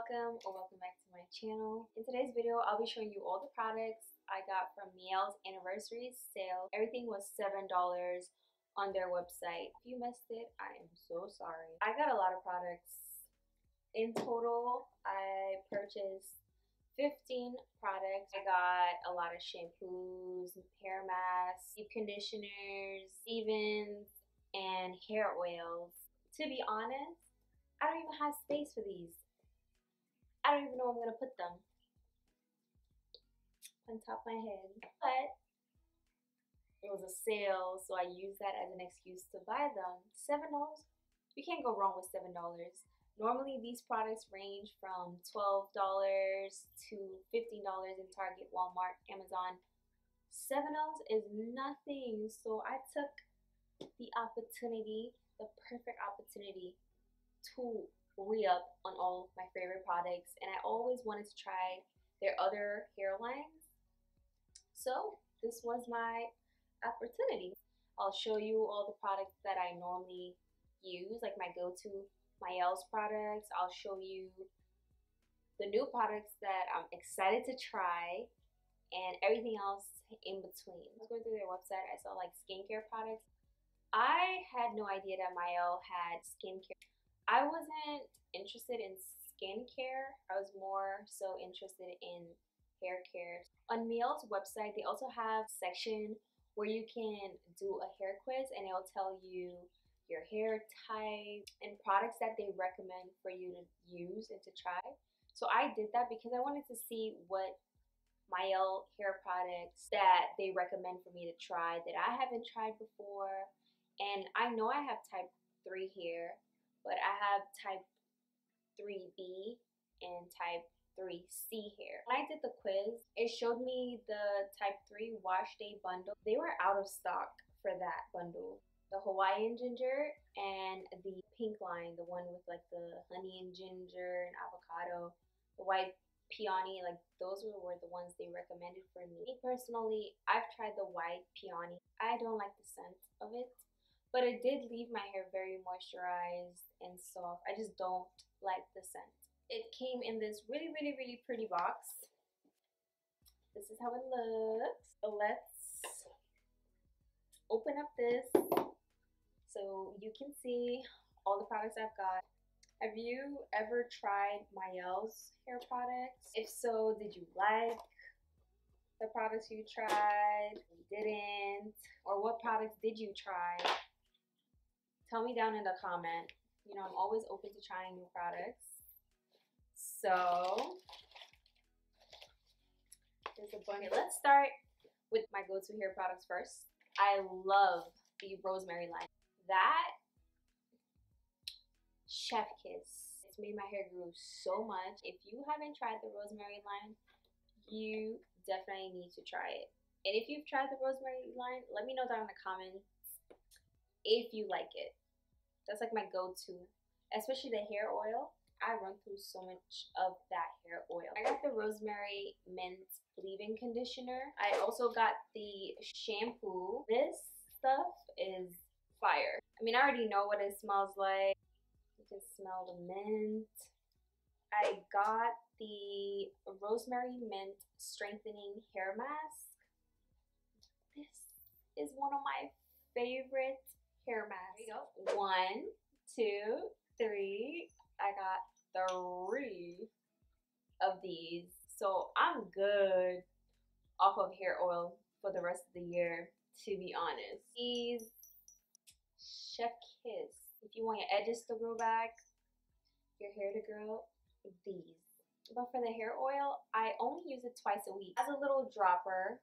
welcome or welcome back to my channel. In today's video, I'll be showing you all the products I got from Mielle's anniversary sale. Everything was $7 on their website. If you missed it, I am so sorry. I got a lot of products. In total, I purchased 15 products. I got a lot of shampoos, hair masks, deep conditioners, leave-ins, and hair oils. To be honest, I don't even have space for these. I don't even know where I'm gonna put them on top of my head. But it was a sale, so I used that as an excuse to buy them. $7? You can't go wrong with $7. Normally these products range from $12 to $15 in Target, Walmart, Amazon. $7 is nothing. So I took the opportunity, the perfect opportunity, to re-up on all my favorite products, and I always wanted to try their other hair lines, so this was my opportunity. I'll show you all the products that I normally use, like my go-to Mielle's products. I'll show you the new products that I'm excited to try and everything else in between. I was going through their website, I saw like skincare products. I had no idea that Mielle had skincare. I wasn't interested in skincare. I was more so interested in hair care. On Mielle's website, they also have a section where you can do a hair quiz, and it'll tell you your hair type and products that they recommend for you to use and to try. So I did that because I wanted to see what Mielle hair products that they recommend for me to try that I haven't tried before. And I know I have type 3 hair, but I have type 3B and type 3C hair. When I did the quiz, it showed me the type 3 wash day bundle. They were out of stock for that bundle. The Hawaiian ginger and the pink line, the one with like the honey and ginger and avocado, the white peony, like those were the ones they recommended for me. Me personally, I've tried the white peony. I don't like the scent of it, but it did leave my hair very moisturized and soft. I just don't like the scent. It came in this really pretty box. This is how it looks. So let's open up this so you can see all the products I've got. Have you ever tried Mielle's hair products? If so, did you like the products you tried? You didn't? Or what products did you try? Tell me down in the comment. You know, I'm always open to trying new products. So, there's a bunch. Let's start with my go-to hair products first. I love the rosemary line. That chef kiss. It's made my hair grow so much. If you haven't tried the rosemary line, you definitely need to try it. And if you've tried the rosemary line, let me know down in the comments if you like it. That's like my go-to, especially the hair oil. I run through so much of that hair oil. I got the rosemary mint leave-in conditioner. I also got the shampoo. This stuff is fire. I mean, I already know what it smells like. You can smell the mint. I got the rosemary mint strengthening hair mask. This is one of my favorite hair masks. There you go. 1, 2, 3. I got 3 of these. So I'm good off of hair oil for the rest of the year, to be honest. These chef kiss. If you want your edges to grow back, your hair to grow, these. But for the hair oil, I only use it twice a week. As a little dropper.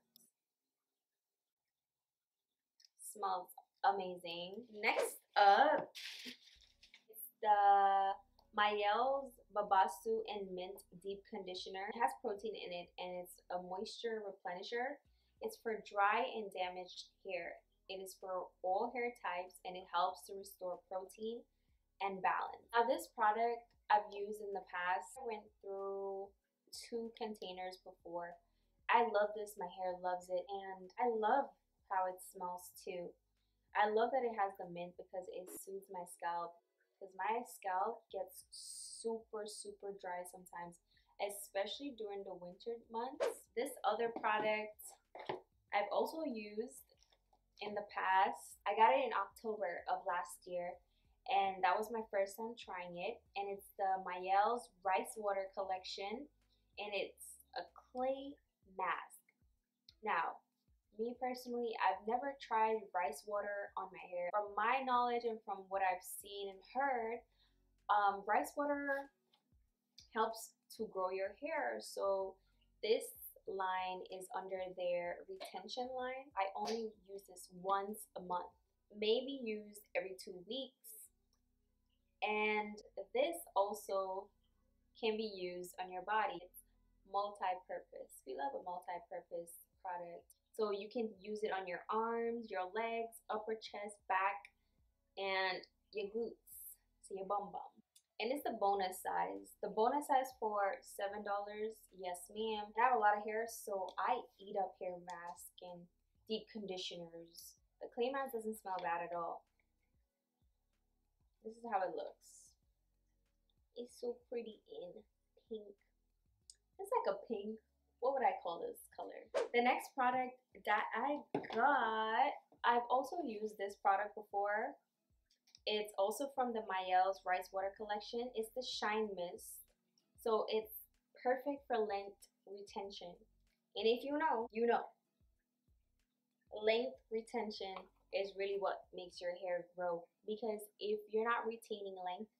Smells amazing. Next up, it's the Mielle's Babasu and Mint Deep Conditioner. It has protein in it and it's a moisture replenisher. It's for dry and damaged hair. It is for all hair types and it helps to restore protein and balance. Now this product I've used in the past. I went through 2 containers before. I love this, my hair loves it, and I love how it smells too. I love that it has the mint because it soothes my scalp because my scalp gets super, super dry sometimes, especially during the winter months. This other product I've also used in the past. I got it in October of last year, and that was my first time trying it. And it's the Mielle's Rice Water Collection, and it's a clay mask. Now, me personally, I've never tried rice water on my hair. From my knowledge and from what I've seen and heard, rice water helps to grow your hair. So this line is under their retention line. I only use this once a month, maybe used every 2 weeks. And this also can be used on your body. It's multi-purpose. We love a multi-purpose product. So you can use it on your arms, your legs, upper chest, back, and your glutes, so your bum bum. And it's the bonus size. The bonus size for $7. Yes, ma'am. I have a lot of hair, so I eat up hair mask and deep conditioners. The clay mask doesn't smell bad at all. This is how it looks. It's so pretty in pink. It's like a pink. What would I call this color? The next product that I got, I've also used this product before. It's also from the Mielle's Rice Water Collection. It's the Shine Mist. So it's perfect for length retention. And if you know, you know. Length retention is really what makes your hair grow. Because if you're not retaining length,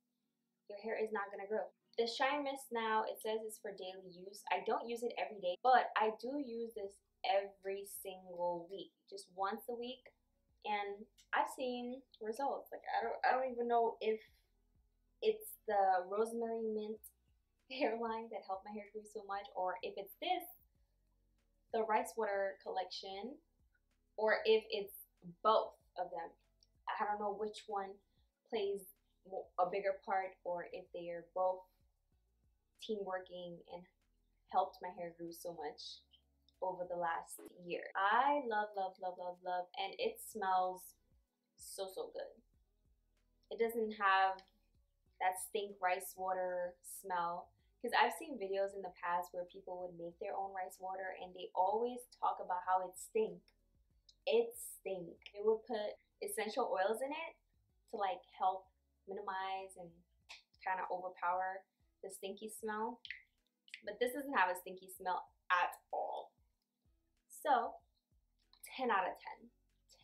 your hair is not gonna grow. The Shine Mist now, it says it's for daily use. I don't use it every day, but I do use this every single week, just once a week, and I've seen results. Like I don't even know if it's the rosemary mint hairline that helped my hair grow so much, or if it's this, the rice water collection, or if it's both of them. I don't know which one plays a bigger part, or if they are both team working and helped my hair grow so much over the last year. I love, love, love, love, love, and it smells so, so good. It doesn't have that stink rice water smell, because I've seen videos in the past where people would make their own rice water and they always talk about how it stink. It stink. They would put essential oils in it to like help minimize and kind of overpower the stinky smell, but this doesn't have a stinky smell at all. So 10 out of 10.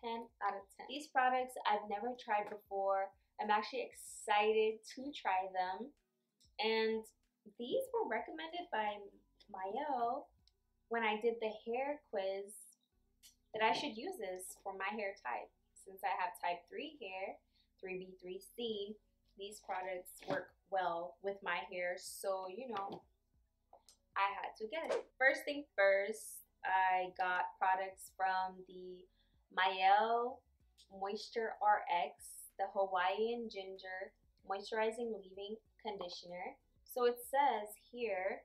10 out of 10. These products I've never tried before. I'm actually excited to try them, and these were recommended by Mielle when I did the hair quiz that I should use this for my hair type. Since I have type 3 hair, 3B, 3C, these products work well with my hair, so you know, I had to get it. First thing first, I got products from the Mielle Moisture RX, the Hawaiian Ginger Moisturizing Leave-In Conditioner. So it says here,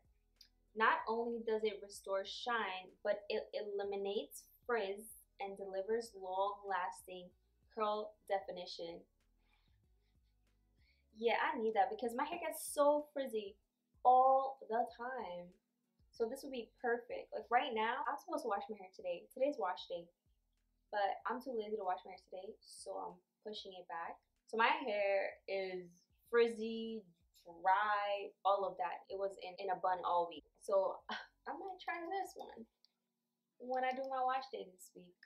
not only does it restore shine, but it eliminates frizz and delivers long-lasting curl definition. Yeah, I need that because my hair gets so frizzy all the time. So this would be perfect. Like right now, I'm supposed to wash my hair today. Today's wash day. But I'm too lazy to wash my hair today, so I'm pushing it back. So my hair is frizzy, dry, all of that. It was in a bun all week. So I might try this one when I do my wash day this week.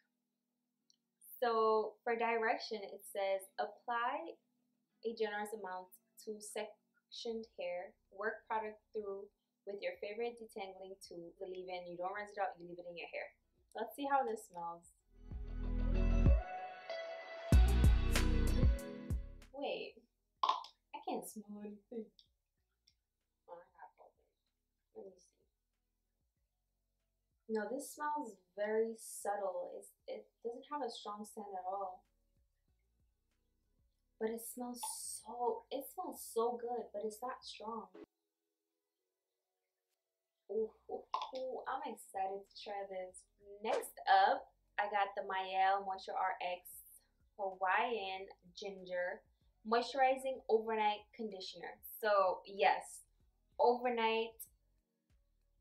So for direction, it says apply a generous amount to sectioned hair. Work product through with your favorite detangling tool. The leave-in, you don't rinse it out, you leave it in your hair. Let's see how this smells. Wait, I can't smell anything. Oh, I have problems. Let me see. No, this smells very subtle. It doesn't have a strong scent at all. But it smells so good, but it's not strong. Ooh, ooh, ooh, I'm excited to try this. Next up, I got the Mielle Moisture RX Hawaiian Ginger Moisturizing overnight conditioner. So yes, overnight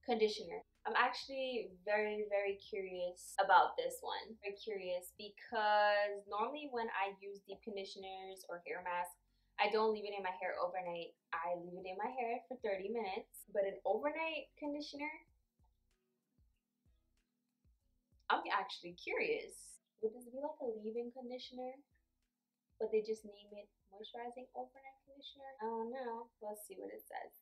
conditioner. I'm actually very curious about this one. Very curious because normally when I use deep conditioners or hair masks, I don't leave it in my hair overnight. I leave it in my hair for 30 minutes. But an overnight conditioner, I'm actually curious. Would this be like a leave-in conditioner? But they just name it moisturizing overnight conditioner? I don't know. Let's see what it says.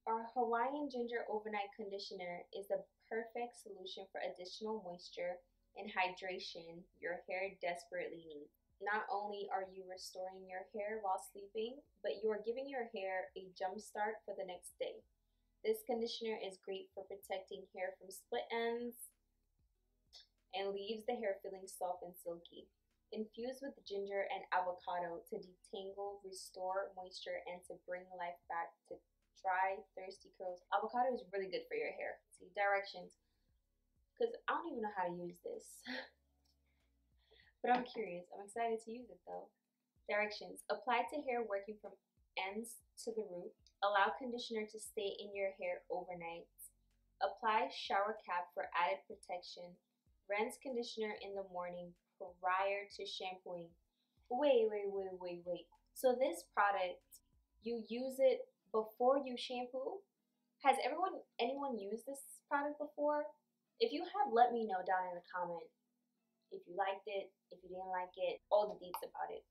Our Hawaiian Ginger Overnight Conditioner is the perfect solution for additional moisture and hydration your hair desperately needs. Not only are you restoring your hair while sleeping, but you are giving your hair a jump start for the next day. This conditioner is great for protecting hair from split ends and leaves the hair feeling soft and silky. Infused with ginger and avocado to detangle, restore moisture, and to bring life back to dry, thirsty curls. Avocado is really good for your hair. See, directions. Because I don't even know how to use this. But I'm curious. I'm excited to use it though. Directions. Apply to hair working from ends to the root. Allow conditioner to stay in your hair overnight. Apply shower cap for added protection. Rinse conditioner in the morning prior to shampooing. Wait. So this product, you use it before you shampoo? Has anyone used this product before? If you have, let me know down in the comment. If you liked it, if you didn't like it, all the deets about it.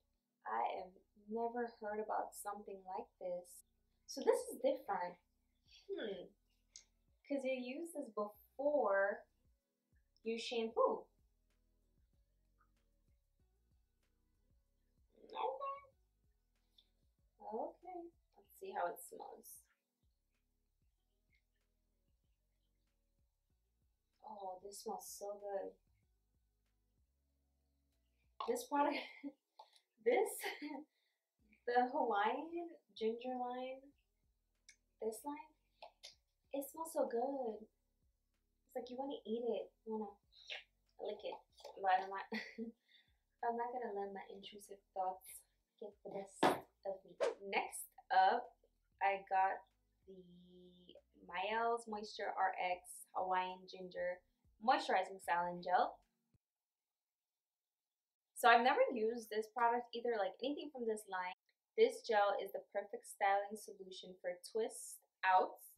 I have never heard about something like this. So this is different. Because you use this before you shampoo. Okay. Let's see how it smells. Oh, this smells so good. This product, this, the Hawaiian ginger line, this line, it smells so good. It's like you want to eat it, you want to lick it, but I'm not, I'm not going to let my intrusive thoughts get the best of me. Next up, I got the Mielle's Moisture RX Hawaiian Ginger Moisturizing Styling Gel. So I've never used this product either, like anything from this line. This gel is the perfect styling solution for twist outs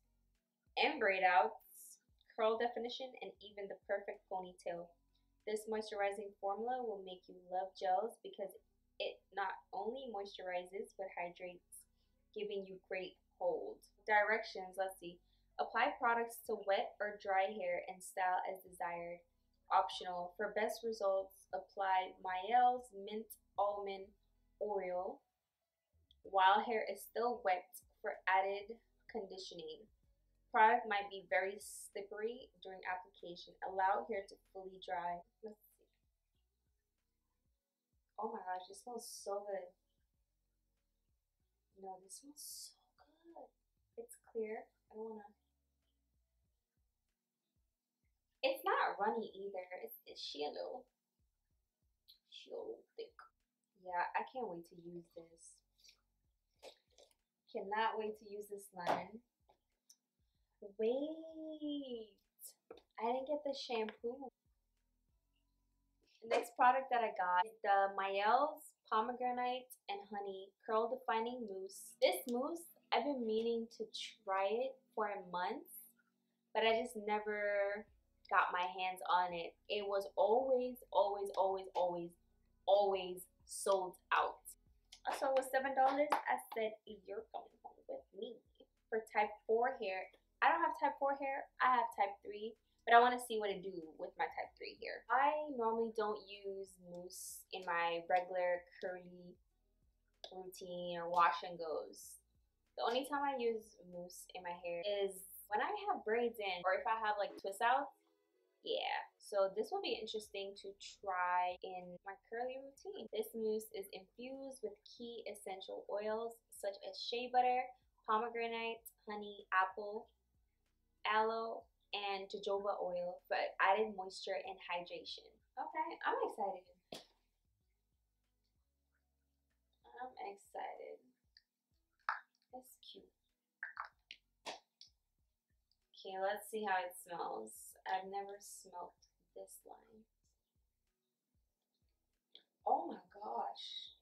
and braid outs, curl definition, and even the perfect ponytail. This moisturizing formula will make you love gels because it not only moisturizes but hydrates, giving you great hold. Directions, let's see. Apply products to wet or dry hair and style as desired. Optional. For best results, apply Mielle's Mint Almond Oil while hair is still wet for added conditioning. Product might be very slippery during application. Allow hair to fully dry. Let's see. Oh my gosh, this smells so good. No, this smells so good. It's clear. I don't wanna. It's not runny either. It's shallow. Shallow thick. Yeah, I can't wait to use this. Cannot wait to use this line. Wait, I didn't get the shampoo. The next product that I got is the Mielle's Pomegranate and Honey Curl Defining Mousse. This mousse, I've been meaning to try it for a month, but I just never got my hands on it. It was always sold out. So it was $7. I said, you're coming home with me. For type 4 hair, I don't have type 4 hair, I have type 3, but I want to see what it do with my type 3 hair. I normally don't use mousse in my regular curly routine or wash and goes. The only time I use mousse in my hair is when I have braids in or if I have like twist outs. Yeah, so this will be interesting to try in my curly routine. This mousse is infused with key essential oils such as shea butter, pomegranate, honey, apple, aloe, and jojoba oil for added moisture and hydration. Okay, I'm excited. I'm excited. It's cute. Okay, let's see how it smells. I've never smelled this line. Oh my gosh.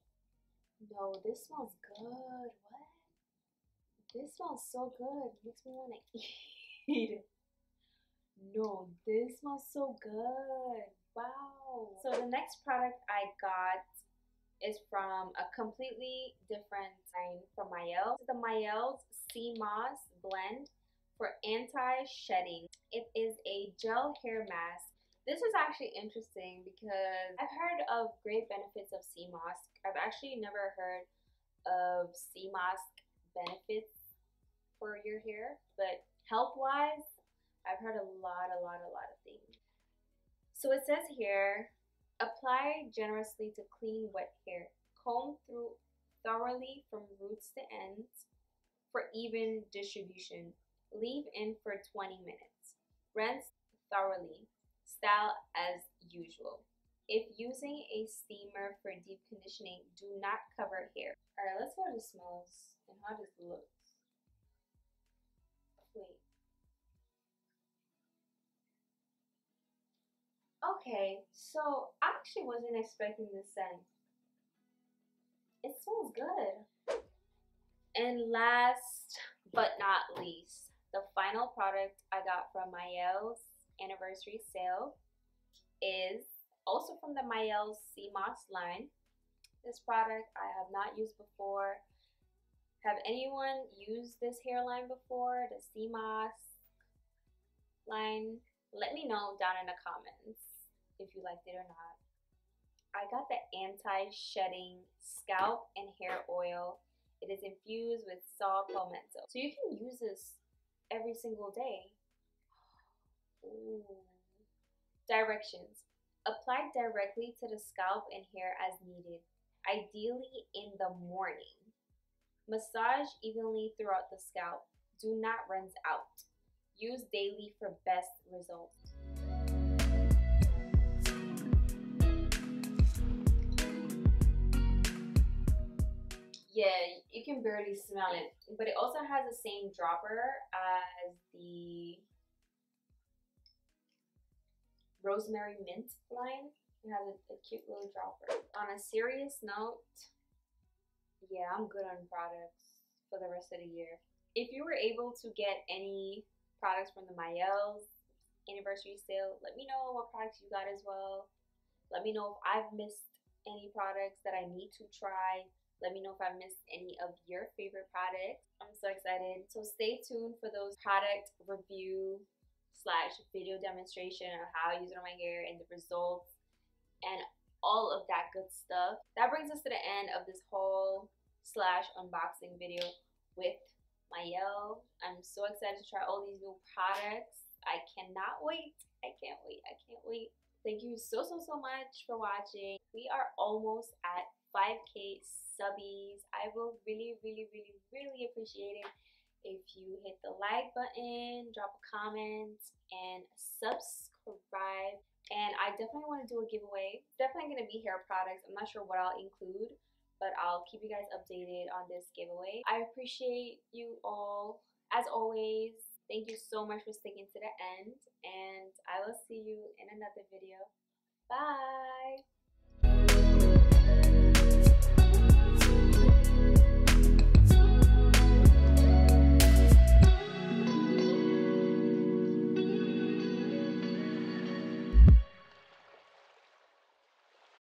No, this smells good. What? This smells so good. Makes me want to eat it. No, this smells so good. Wow. So the next product I got is from a completely different line from Mielle. The Mielle's Sea Moss Blend for anti-shedding. It is a gel hair mask. This is actually interesting because I've heard of great benefits of sea moss. I've actually never heard of sea moss benefits for your hair, but health-wise, I've heard a lot of things. So it says here, apply generously to clean wet hair. Comb through thoroughly from roots to ends for even distribution. Leave in for 20 minutes. Rinse thoroughly. Style as usual. If using a steamer for deep conditioning, do not cover hair. Alright, let's see how this smells and how this looks. Wait. Okay, so I actually wasn't expecting this scent. It smells good. And last but not least, the final product I got from Mielle's anniversary sale is also from the Mielle's Sea Moss line. This product I have not used before. Have anyone used this hairline before? The Sea Moss line? Let me know down in the comments if you liked it or not. I got the anti-shedding scalp and hair oil. It is infused with saw palmetto. So you can use this every single day. Ooh. Directions. Apply directly to the scalp and hair as needed, ideally in the morning. Massage evenly throughout the scalp. Do not rinse out. Use daily for best results. Yeah, you can barely smell it, but it also has the same dropper as the rosemary mint line. It has a cute little dropper. On a serious note, yeah, I'm good on products for the rest of the year. If you were able to get any products from the Mielle's anniversary sale, let me know what products you got as well. Let me know if I've missed any products that I need to try. Let me know if I missed any of your favorite products. I'm so excited. So stay tuned for those product review / video demonstration of how I use it on my hair and the results and all of that good stuff. That brings us to the end of this haul / unboxing video with Mielle. I'm so excited to try all these new products. I cannot wait. I can't wait. I can't wait. Thank you so much for watching. We are almost at 5K subbies. I will really appreciate it if you hit the like button, drop a comment, and subscribe. And I definitely want to do a giveaway. Definitely going to be hair products. I'm not sure what I'll include, but I'll keep you guys updated on this giveaway. I appreciate you all. As always, thank you so much for sticking to the end, and I will see you in another video. Bye!